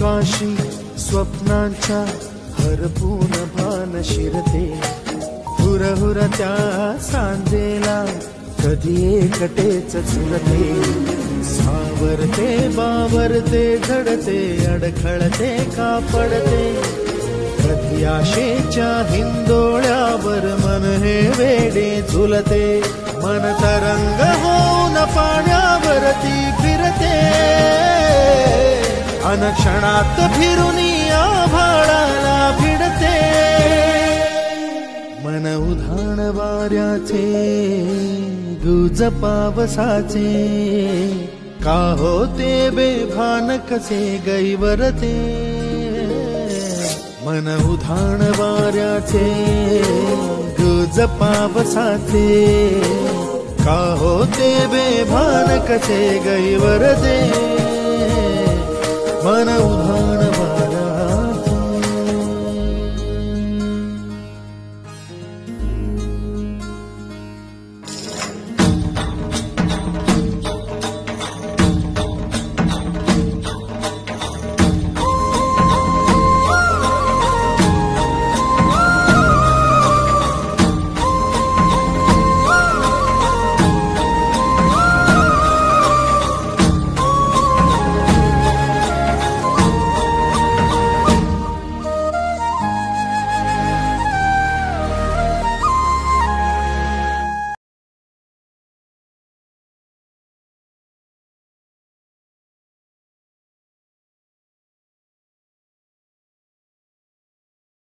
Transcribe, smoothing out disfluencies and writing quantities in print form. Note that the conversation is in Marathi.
आकाशी स्वप्नांच्या हरपून भान शिरते, हुरहुरत्या सांजेला कधी एकटेच झुलते, सावरते बावरते झडते अडखळते का पडते, कधी आशेच्या हिंदोळ्यावर मन हे वेडे झुलते, मन तरंग होऊन पाण्यावरती फिरते, अनक्षणात फिरून आभाळाला भिडते, मन उधाण वाऱ्याचे गुज पावसाचे, का होते बेभान कसे गैवरते, मन उधाण वाऱ्याचे गुज पावसाचे, का होते बेभान कसे गैवरते.